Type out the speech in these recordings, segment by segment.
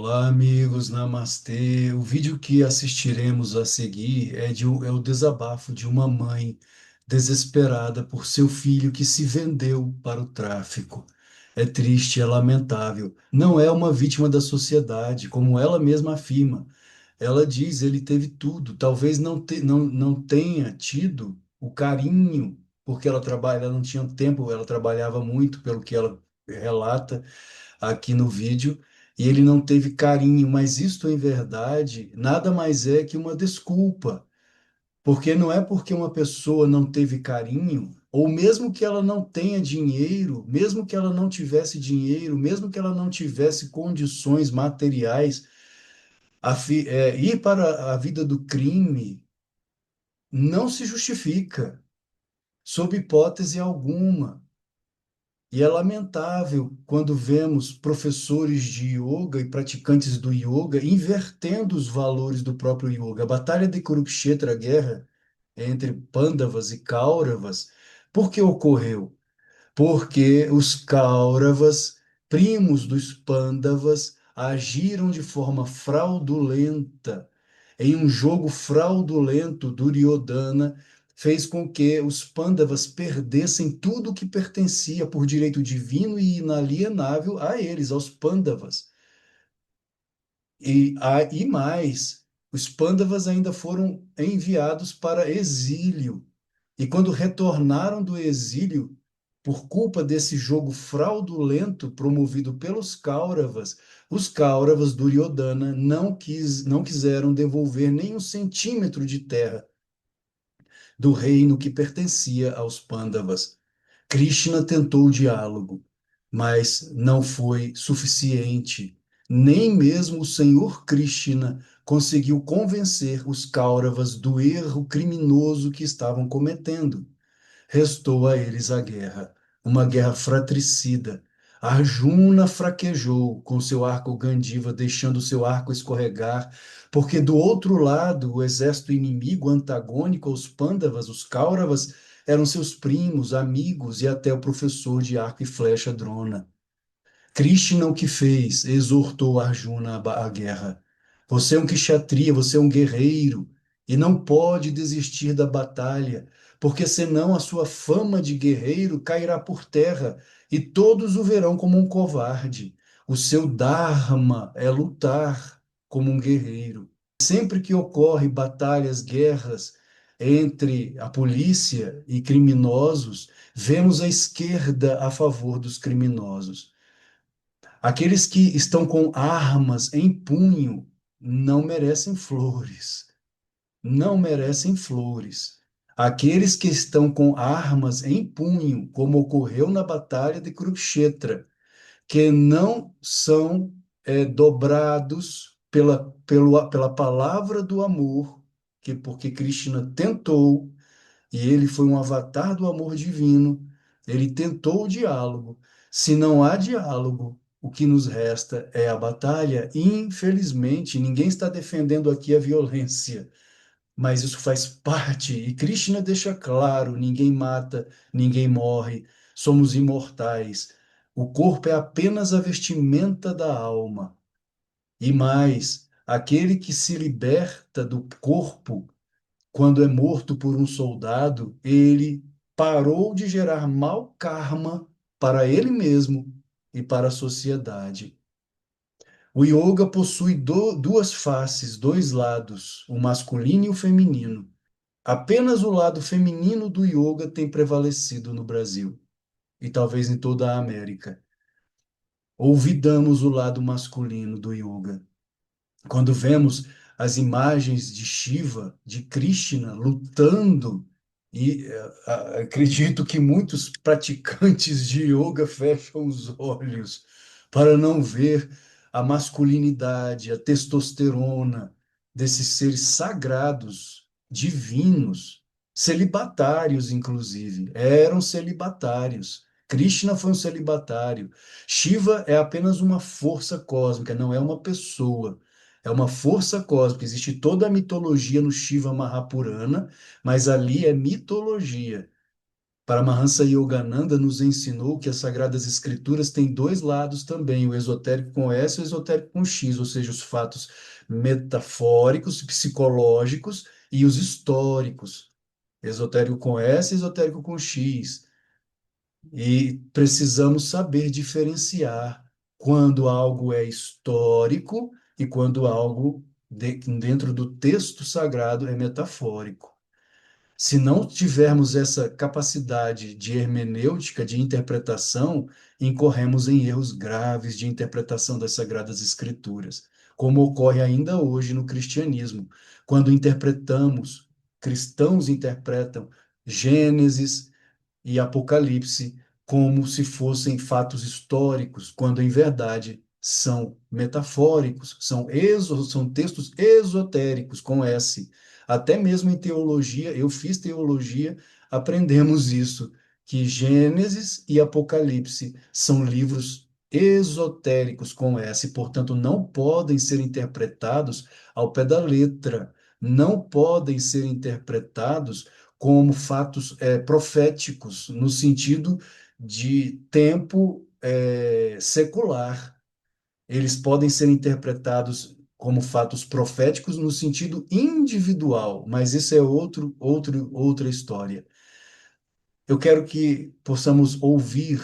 Olá, amigos, namastê. O vídeo que assistiremos a seguir é o desabafo de uma mãe desesperada por seu filho que se vendeu para o tráfico. É triste, é lamentável. Não é uma vítima da sociedade, como ela mesma afirma. Ela diz, ele teve tudo. Talvez não tenha tido o carinho, porque ela não tinha tempo, ela trabalhava muito, pelo que ela relata aqui no vídeo, e ele não teve carinho, mas isto em verdade nada mais é que uma desculpa, porque não é porque uma pessoa não teve carinho, ou mesmo que ela não tenha dinheiro, mesmo que ela não tivesse dinheiro, mesmo que ela não tivesse condições materiais, ir para a vida do crime não se justifica, sob hipótese alguma. E é lamentável quando vemos professores de yoga e praticantes do yoga invertendo os valores do próprio yoga. A Batalha de Kurukshetra, a guerra entre Pandavas e Kauravas, por que ocorreu? Porque os Kauravas, primos dos Pandavas, agiram de forma fraudulenta. Em um jogo fraudulento, Duryodhana fez com que os Pandavas perdessem tudo o que pertencia por direito divino e inalienável a eles, aos Pandavas. E mais, os Pandavas ainda foram enviados para exílio. E quando retornaram do exílio, por culpa desse jogo fraudulento promovido pelos Kauravas, os Kauravas Duryodhana não quiseram devolver nem um centímetro de terra do reino que pertencia aos Pandavas. Krishna tentou o diálogo, mas não foi suficiente. Nem mesmo o Senhor Krishna conseguiu convencer os Kauravas do erro criminoso que estavam cometendo. Restou a eles a guerra, uma guerra fratricida. Arjuna fraquejou com seu arco Gandiva, deixando seu arco escorregar, porque do outro lado, o exército inimigo antagônico aos Pandavas, os Kauravas, eram seus primos, amigos e até o professor de arco e flecha Drona. Krishna o que fez? Exortou Arjuna à guerra. Você é um kshatriya, você é um guerreiro e não pode desistir da batalha, porque senão a sua fama de guerreiro cairá por terra e todos o verão como um covarde. O seu dharma é lutar como um guerreiro. Sempre que ocorre batalhas, guerras entre a polícia e criminosos, vemos a esquerda a favor dos criminosos. Aqueles que estão com armas em punho não merecem flores, não merecem flores. Aqueles que estão com armas em punho, como ocorreu na Batalha de Kurukshetra, que não são dobrados pela palavra do amor, porque Krishna tentou e ele foi um avatar do amor divino. Ele tentou o diálogo. Se não há diálogo, o que nos resta é a batalha. Infelizmente, ninguém está defendendo aqui a violência, mas isso faz parte. E Krishna deixa claro: ninguém mata, ninguém morre, somos imortais. O corpo é apenas a vestimenta da alma. E mais, aquele que se liberta do corpo quando é morto por um soldado, ele parou de gerar mau karma para ele mesmo e para a sociedade. O yoga possui duas faces, dois lados, o masculino e o feminino. Apenas o lado feminino do yoga tem prevalecido no Brasil e talvez em toda a América. Olvidamos o lado masculino do yoga. Quando vemos as imagens de Shiva, de Krishna lutando, e acredito que muitos praticantes de yoga fecham os olhos para não ver a masculinidade, a testosterona desses seres sagrados, divinos, celibatários, inclusive, eram celibatários. Krishna foi um celibatário. Shiva é apenas uma força cósmica, não é uma pessoa. É uma força cósmica. Existe toda a mitologia no Shiva Mahapurana, mas ali é mitologia. Paramahansa Yogananda nos ensinou que as Sagradas Escrituras têm dois lados também, o esotérico com S e o esotérico com X, ou seja, os fatos metafóricos, psicológicos e os históricos. Esotérico com S, esotérico com X. E precisamos saber diferenciar quando algo é histórico e quando algo dentro do texto sagrado é metafórico. Se não tivermos essa capacidade de hermenêutica, de interpretação, incorremos em erros graves de interpretação das Sagradas Escrituras, como ocorre ainda hoje no cristianismo, quando cristãos interpretam Gênesis e Apocalipse como se fossem fatos históricos, quando em verdade são metafóricos, são textos esotéricos com S. Até mesmo em teologia, eu fiz teologia, aprendemos isso, que Gênesis e Apocalipse são livros esotéricos com S, portanto não podem ser interpretados ao pé da letra, não podem ser interpretados como fatos proféticos, no sentido de tempo secular. Eles podem ser interpretados como fatos proféticos no sentido individual, mas isso é outra história. Eu quero que possamos ouvir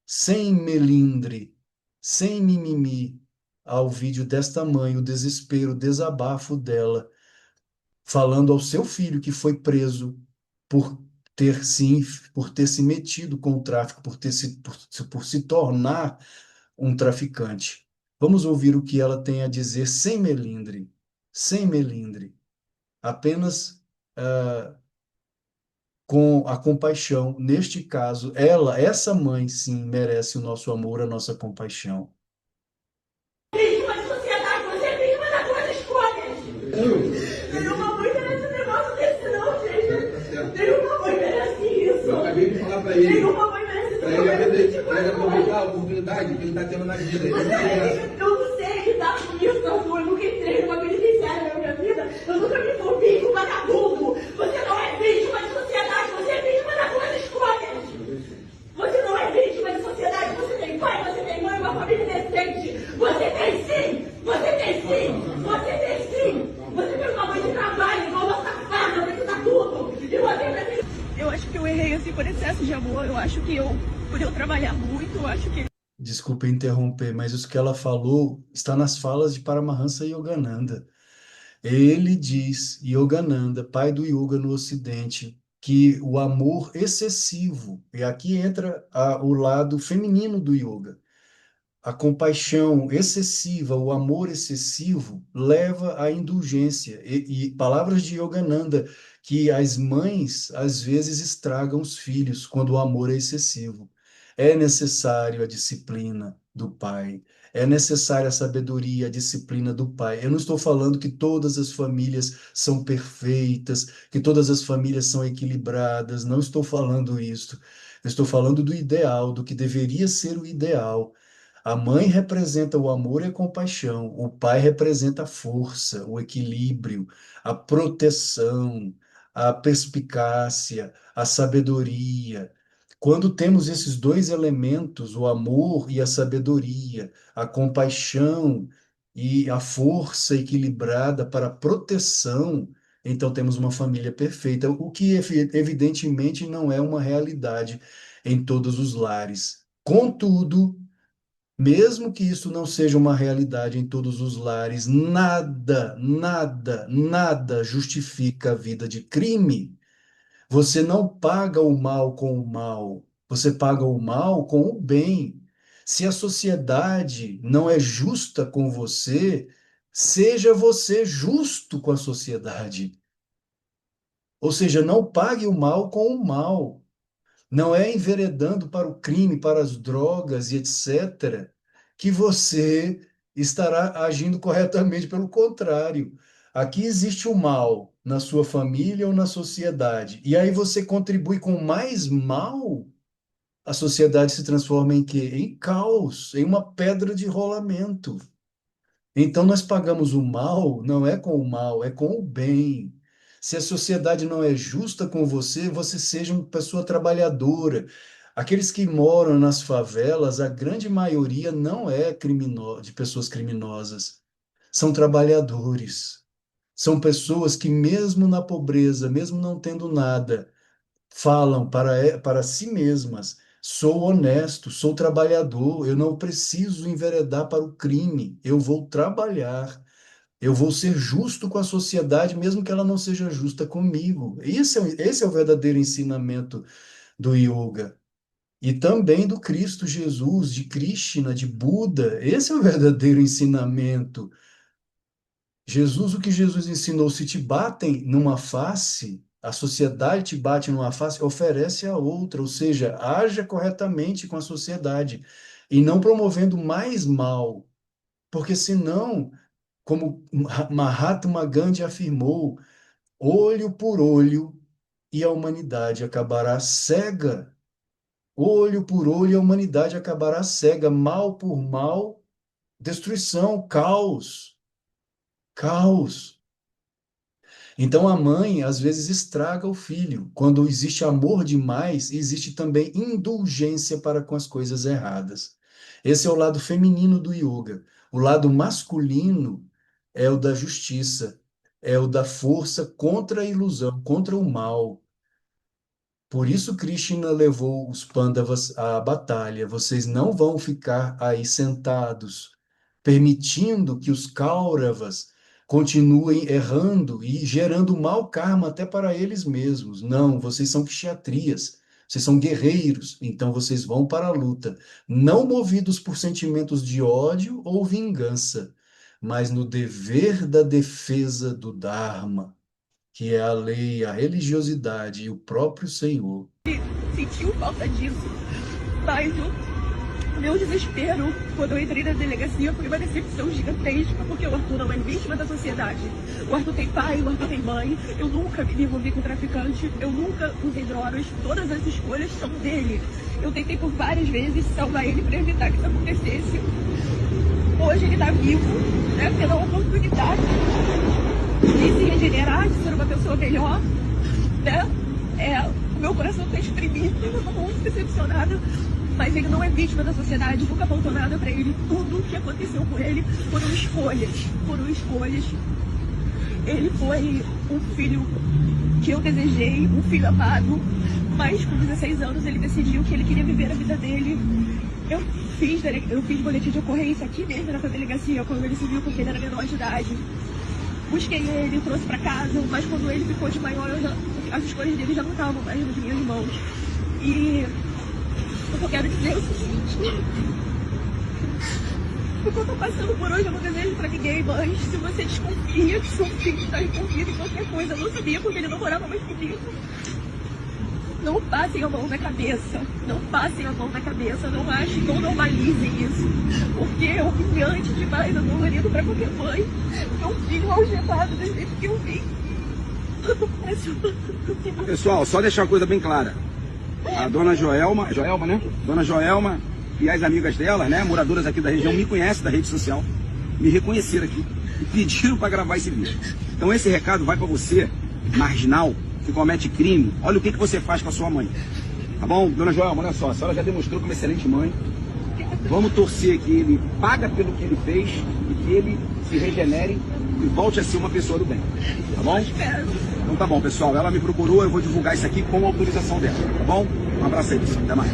sem melindre, sem mimimi, ao vídeo desta mãe, o desespero, o desabafo dela, falando ao seu filho que foi preso por ter sim, por ter se metido com o tráfico, por se tornar um traficante. Vamos ouvir o que ela tem a dizer sem melindre, apenas com a compaixão. Neste caso, essa mãe, sim, merece o nosso amor, a nossa compaixão. Vítima de sociedade, você é vítima das suas escolhas. Nenhuma mãe merece um negócio desse, não, gente. Nenhuma mãe merece isso. Eu acabei de falar pra ele. Nenhuma mãe merece isso. Pra ele aproveitar a oportunidade que ele tá tendo na vida. Eu não sei lidar com isso, Arthur. Eu nunca entrei numa penitenciária na minha vida. Eu nunca me envolvi com vagabundo. Você não é vítima de sociedade, você é vítima das suas escolhas. Você não é vítima de sociedade, você tem pai, você tem mãe, uma família decente. Você tem sim, você tem sim, você tem sim. Você tem uma mãe de trabalho, igual uma safada, você tá tudo. E você precisa... Eu acho que eu errei assim por excesso de amor. Eu acho que por eu trabalhar muito, eu acho que... Desculpa interromper, mas isso que ela falou está nas falas de Paramahansa Yogananda. Ele diz, Yogananda, pai do yoga no Ocidente, que o amor excessivo, e aqui entra o lado feminino do yoga, a compaixão excessiva, o amor excessivo, leva à indulgência. E palavras de Yogananda, que as mães às vezes estragam os filhos quando o amor é excessivo. É necessário a disciplina do pai. É necessária a sabedoria, a disciplina do pai. Eu não estou falando que todas as famílias são perfeitas, que todas as famílias são equilibradas. Não estou falando isso. Eu estou falando do ideal, do que deveria ser o ideal. A mãe representa o amor e a compaixão, o pai representa a força, o equilíbrio, a proteção, a perspicácia, a sabedoria. Quando temos esses dois elementos, o amor e a sabedoria, a compaixão e a força equilibrada para a proteção, então temos uma família perfeita, o que evidentemente não é uma realidade em todos os lares. Contudo, mesmo que isso não seja uma realidade em todos os lares, nada justifica a vida de crime. Você não paga o mal com o mal, você paga o mal com o bem. Se a sociedade não é justa com você, seja você justo com a sociedade. Ou seja, não pague o mal com o mal. Não é enveredando para o crime, para as drogas e etc., que você estará agindo corretamente. Pelo contrário, aqui existe o mal na sua família ou na sociedade. E aí você contribui com mais mal, a sociedade se transforma em quê? Em caos, em uma pedra de rolamento. Então nós pagamos o mal, não é com o mal, é com o bem. Se a sociedade não é justa com você, você seja uma pessoa trabalhadora. Aqueles que moram nas favelas, a grande maioria não é de pessoas criminosas. São trabalhadores. São pessoas que, mesmo na pobreza, mesmo não tendo nada, falam para si mesmas: sou honesto, sou trabalhador, eu não preciso enveredar para o crime, eu vou trabalhar. Eu vou ser justo com a sociedade, mesmo que ela não seja justa comigo. Esse é o verdadeiro ensinamento do yoga. E também do Cristo Jesus, de Krishna, de Buda. Esse é o verdadeiro ensinamento. Jesus, o que Jesus ensinou, se te batem numa face, a sociedade te bate numa face, oferece a outra, ou seja, haja corretamente com a sociedade e não promovendo mais mal, porque senão, como Mahatma Gandhi afirmou, olho por olho e a humanidade acabará cega. Olho por olho e a humanidade acabará cega, mal por mal, destruição, caos, caos. Então a mãe às vezes estraga o filho. Quando existe amor demais, existe também indulgência para com as coisas erradas. Esse é o lado feminino do yoga. O lado masculino é o da justiça, é o da força contra a ilusão, contra o mal. Por isso Krishna levou os Pandavas à batalha. Vocês não vão ficar aí sentados, permitindo que os Kauravas continuem errando e gerando mau karma até para eles mesmos. Não, vocês são kshatriyas, vocês são guerreiros, então vocês vão para a luta, não movidos por sentimentos de ódio ou vingança, mas no dever da defesa do Dharma, que é a lei, a religiosidade e o próprio Senhor. Sentiu falta disso. Mas o meu desespero, quando eu entrei na delegacia, foi uma decepção gigantesca, porque o Arthur não é vítima da sociedade. O Arthur tem pai, o Arthur tem mãe. Eu nunca me envolvi com traficante, eu nunca usei drogas. Todas as escolhas são dele. Eu tentei por várias vezes salvar ele para evitar que isso acontecesse. Hoje ele está vivo, né, pela oportunidade de se regenerar, de ser uma pessoa melhor, né? O meu coração está exprimido, eu estou muito decepcionada, mas ele não é vítima da sociedade, nunca faltou nada para ele. Tudo o que aconteceu com ele foram escolhas, foram escolhas. Ele foi um filho que eu desejei, um filho amado, mas com 16 anos ele decidiu que ele queria viver a vida dele. Eu fiz boletim de ocorrência aqui mesmo nessa delegacia, quando ele se viu, porque ele era menor de idade. Busquei ele, trouxe para casa, mas quando ele ficou de maior, as escolhas dele já não estavam mais nas minhas mãos. E o que eu quero dizer é o seguinte: o que eu tô passando por hoje eu não desejo pra ninguém, mas se você desconfia que seu filho está envolvido em qualquer coisa, eu não sabia porque ele não morava mais comigo. Não passem a mão na cabeça, não passem a mão na cabeça, não achem, não normalizem isso, porque é humilhante demais, é dolorido pra qualquer mãe. Meu filho algemado do jeito que eu vi. Pessoal, só deixar uma coisa bem clara. A dona Joelma, né? Dona Joelma e as amigas dela, né, moradoras aqui da região, me conhecem da rede social, me reconheceram aqui e pediram para gravar esse vídeo. Então esse recado vai para você, marginal, que comete crime. Olha o que você faz com a sua mãe. Tá bom? Dona Joelma, olha só, a senhora já demonstrou como excelente mãe. Vamos torcer que ele paga pelo que ele fez e que ele se regenere e volte a ser uma pessoa do bem. Tá bom? Então tá bom, pessoal. Ela me procurou, eu vou divulgar isso aqui com a autorização dela. Tá bom? Um abraço aí, pessoal. Até mais.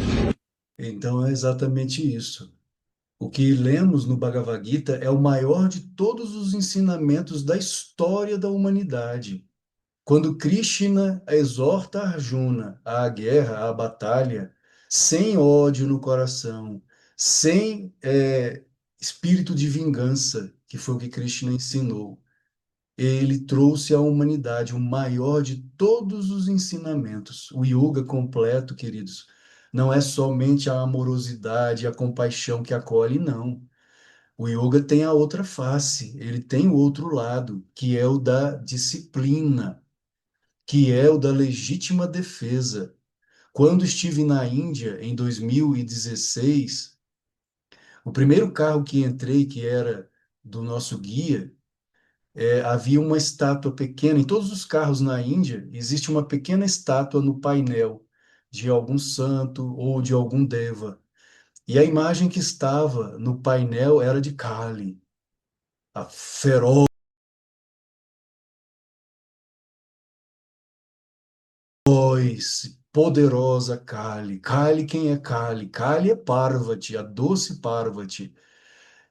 Então é exatamente isso. O que lemos no Bhagavad Gita é o maior de todos os ensinamentos da história da humanidade. Quando Krishna exorta Arjuna à guerra, à batalha, sem ódio no coração, sem espírito de vingança, que foi o que Krishna ensinou, ele trouxe à humanidade o maior de todos os ensinamentos. O yoga completo, queridos, não é somente a amorosidade, a compaixão que acolhe, não. O yoga tem a outra face, ele tem o outro lado, que é o da disciplina, que é o da legítima defesa. Quando estive na Índia, em 2016, o primeiro carro que entrei, que era do nosso guia, Havia uma estátua pequena, em todos os carros na Índia, existe uma pequena estátua no painel de algum santo ou de algum deva. E a imagem que estava no painel era de Kali, a feroz, poderosa Kali. Kali, quem é Kali? Kali é Parvati, a doce Parvati.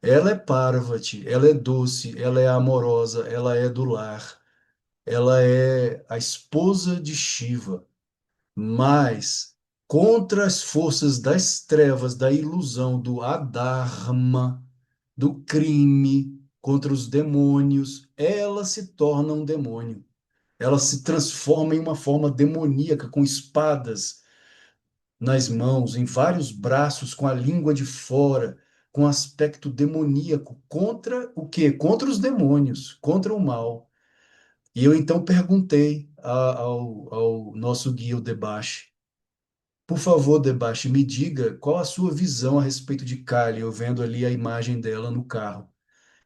Ela é Parvati, ela é doce, ela é amorosa, ela é do lar, ela é a esposa de Shiva. Mas contra as forças das trevas, da ilusão, do adharma, do crime, contra os demônios, ela se torna um demônio. Ela se transforma em uma forma demoníaca, com espadas nas mãos, em vários braços, com a língua de fora, com aspecto demoníaco, contra o quê? Contra os demônios, contra o mal. E eu então perguntei ao nosso guia, o Debache, por favor, Debache, me diga qual a sua visão a respeito de Kali, eu vendo ali a imagem dela no carro.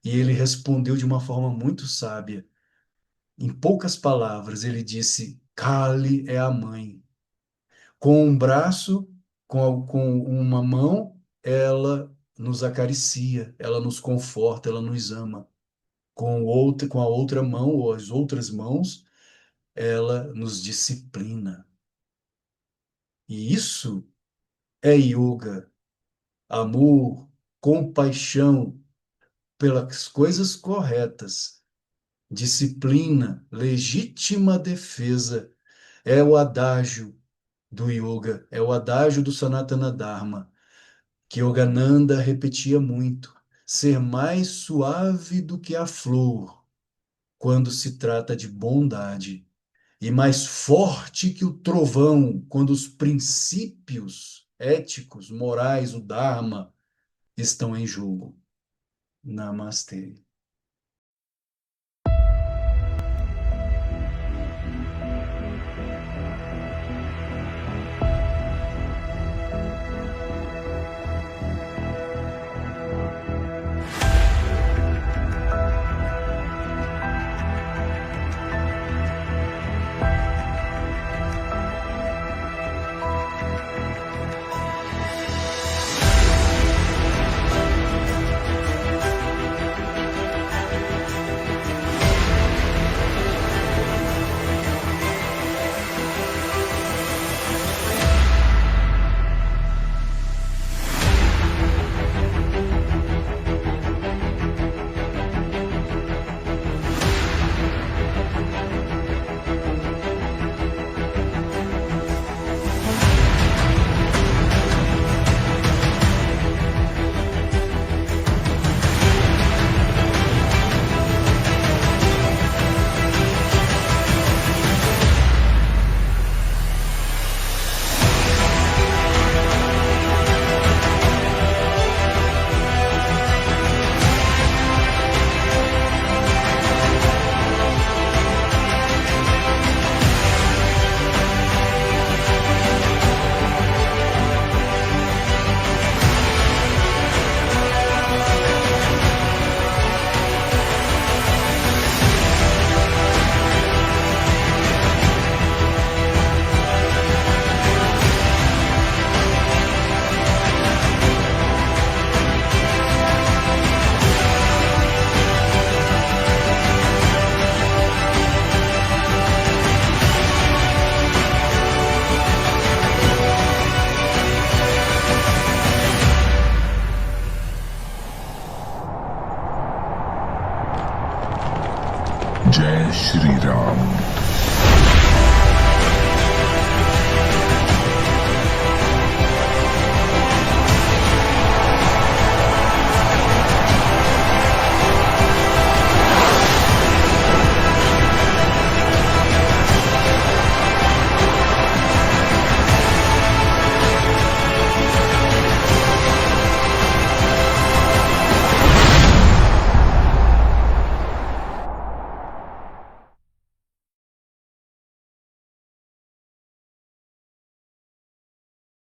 E ele respondeu de uma forma muito sábia. Em poucas palavras, ele disse: Kali é a mãe. Com um braço, com uma mão, ela nos acaricia, ela nos conforta, ela nos ama. Com a outra mão, ou as outras mãos, ela nos disciplina. E isso é yoga, amor, compaixão pelas coisas corretas, disciplina, legítima defesa. É o adágio do yoga, é o adágio do Sanatana Dharma, que Yogananda repetia muito: ser mais suave do que a flor quando se trata de bondade, e mais forte que o trovão quando os princípios éticos, morais, o Dharma, estão em jogo. Namastê. Jai Shri Ram.